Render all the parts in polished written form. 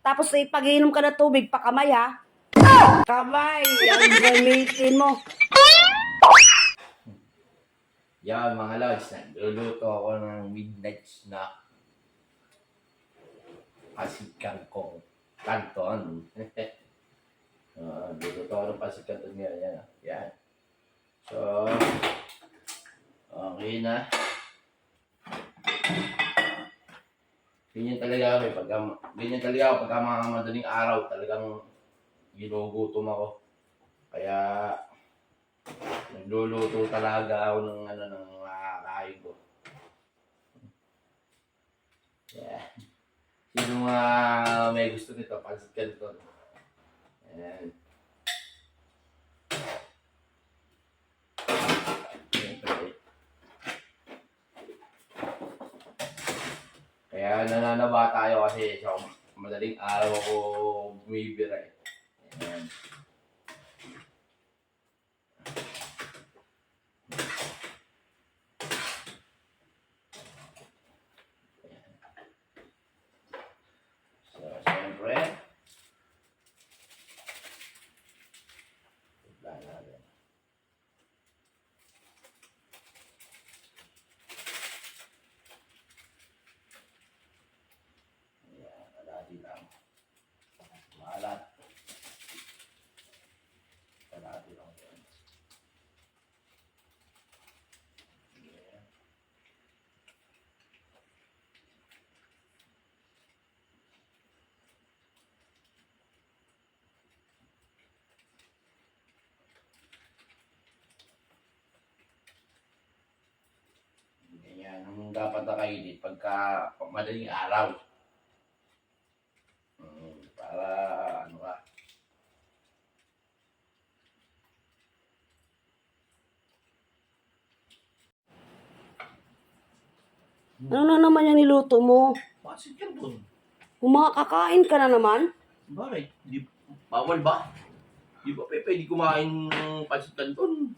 Tapos pag-iinom ka ng tubig, pakamay ha. Kamay, ang gamitin mo. Yan mga lods, nagluluto ako ng midnight snack. Pasit kangkong kanton. Luluto ako ng pasit kanton ngayon. Yan. Yan. So, okay na. Ganyan talaga ako pagka mga madaling araw talagang ginugutom ako. Kaya nagluluto talaga ako ng ng makakain ko. Yeah. Sino may gusto nito? Pansit canton. Ayan. Kaya nananaba tayo kasi sa madaling araw ako bumibira eh. Ayan. So, siyempre, tignan natin. Ayan, kalahati lang. Maalat. Kalahati lang yan. Ayan. Ganyan ang dapat nakainit pagka madaling araw. Para ano ka. Ano na naman yung niluto mo? Pasit canton. Kumakakain ka na naman? Bakit? Bawal ba? Di ba pwede kumain ng pasit canton?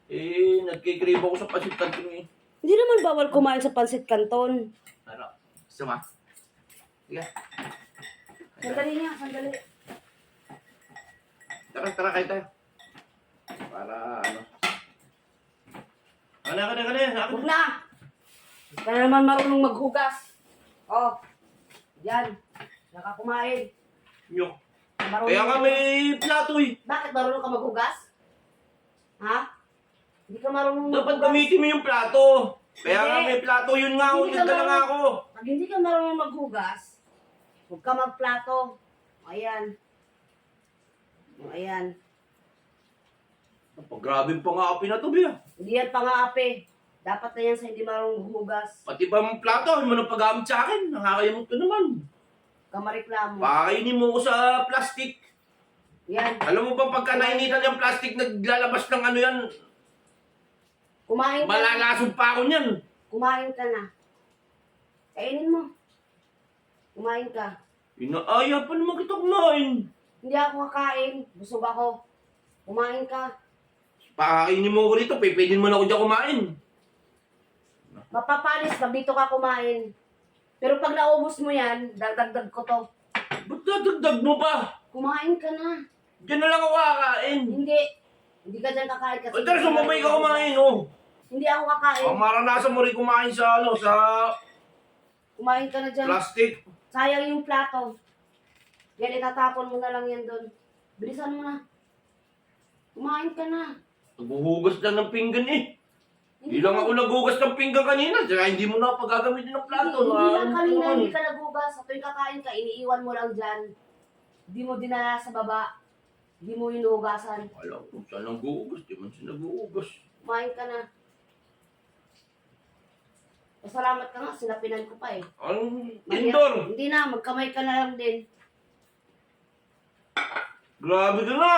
Eh, nagkikrave ako sa pasit canton eh. Hindi naman bawal kumain sa pansit canton. Ano? Gusto mo? Sige. Sandali nga, sandali. Tara, kain tayo. Para ano? Kana. Huwag na! Hindi ka na naman marunong maghugas. Oh, yan. Saka kumain. Nyo. Marunong Kaya nga may plato eh. Bakit marunong ka maghugas? Ha? Hindi ka marunong Dapat maghugas. gamitin mo yung plato. Kaya nga Hindi. may plato yun nga. Hindi ka Nagdala nga marunong- ako. Pag hindi ka marunong maghugas, huwag ka magplato. Ayan. Ayan. Grabe pa nga api na to, Bia. Hindi yan pang-aapi. Dapat na yan sa hindi marunong maghugas. Pati pa yung plato, hindi mo nang paggamit sa akin. Nakakayamot ka naman. Kamareklamo. Pakainin mo ko sa plastic. Yan. Alam mo ba pagka nainitan yung plastic, naglalabas ng ano yan, Kumain ka na. malalasog pa ako niyan. Kumain ka na. Kainin mo. Kumain ka. Inaaya pa naman kita kumain. Hindi ako kakain. Busog ako. Kumain ka. Pakainin mo ko rito, pipilin mo na ako dyan kumain. Mapapanis pag dito ka kumain. Pero pag naubos mo yan, dagdag ko to. Ba't dadagdag mo pa? Kumain ka na. Diyan na lang ako kakain. Hindi. Hindi ka dyan kakain kasi... Ay, tara, sumabay ka kumain, oh. Hindi ako kakain. Ang maranasan mo rin kumain sa, sa Kumain ka na dyan. plastic. Sayang yung plato. Yan, itatapon mo na lang yan doon. Bilisan mo na. Kumain ka na. Naghuhugas lang ng pinggan eh. Hindi lang ako naghugas ng pinggan kanina. Saka hindi mo na pagagamitin ng plato. Hindi lang kanina, hindi ka nagugas. Sa tuwing kakain ka, iniiwan mo lang dyan. Hindi mo dinala sa baba. Hindi mo hinugasan. Alam ko, saan naghuhugas? Di man siya naghuhugas. Kumain ka na. Pasalamat ka nga, sinapinan ko pa eh. Ang indoor. Hindi na, magkamay ka na lang din. Grabe ka na.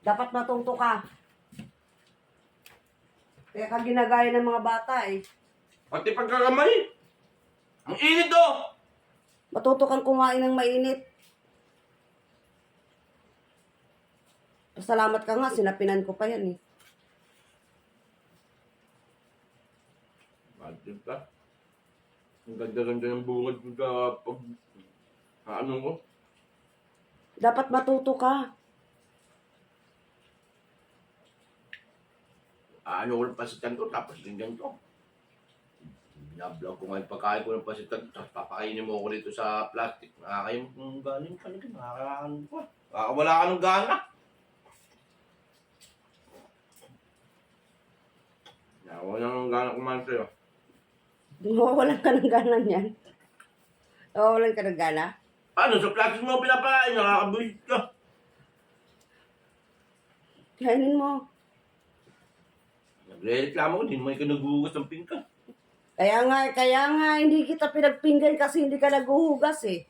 Dapat matuto ka. Kaya ka ginagaya ng mga bata eh. Pati pagkakamay. Ang init oh. Matuto kang kumain ng mainit. Pasalamat ka nga, sinapinan ko pa yan eh. Bakit ka? Ang ganda-ganda ng bungad pag Ano ko? Dapat matuto ka. Ano ko ng pasit kanton, tapos din ganito. Binablog ko nga yung pagkain ko ng pasit kanton, tapos papakainin mo ako dito sa plastic. Nakakain mo kung galing talaga. Nakakaano ko. Nakakawala ka ng gana. Nakawala ng gana kumain sa'yo. Mawawalan ka ng gana niyan. Mawawalan ka ng gana. Ano, sa plastic mo pinapakain, nakakabuhit ka. Kainin mo. Nagre-reklamo ko, hindi mo ikaw naghuhugas ng pinggan. Kaya nga, hindi kita pinagpinggan kasi hindi ka naghuhugas eh.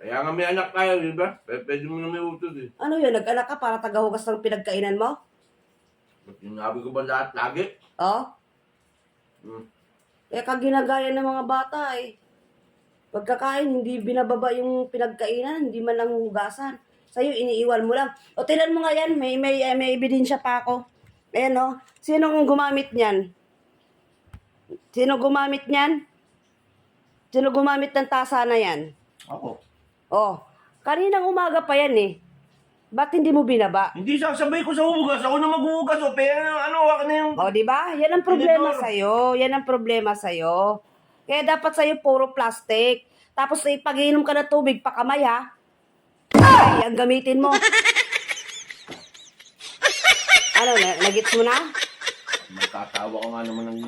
Kaya nga may anak tayo, di ba? Pwede mo na may utod eh. Ano yun, nag-anak ka para tagahugas ng pinagkainan mo? Ba't sinabi ko ba lahat lagi? Oh? Hmm. Eh, kag ginagaya ng mga bata eh. Pagkakain, hindi binababa yung pinagkainan, hindi man lang hugasan. Sa'yo, iniiwan mo lang. O, tinan mo nga yan, may ebidensya pa ako. Ayan o, sinong gumamit niyan? Sino gumamit niyan? Sino gumamit ng tasa na yan? Ako. Oh, kaninang umaga pa yan eh. Ba't hindi mo binaba? Hindi sasabay ko sa hugas. Ako na maghuhugas. O, pero ako na yung... O, di ba? Yan ang problema Tinidor. sa'yo. Yan ang problema sa'yo. Kaya dapat sa'yo puro plastic. Tapos pag-iinom ka ng tubig, pakamay ha. Ay, ang gamitin mo. Ano, nagits mo na? Magkatawa ko nga naman ng...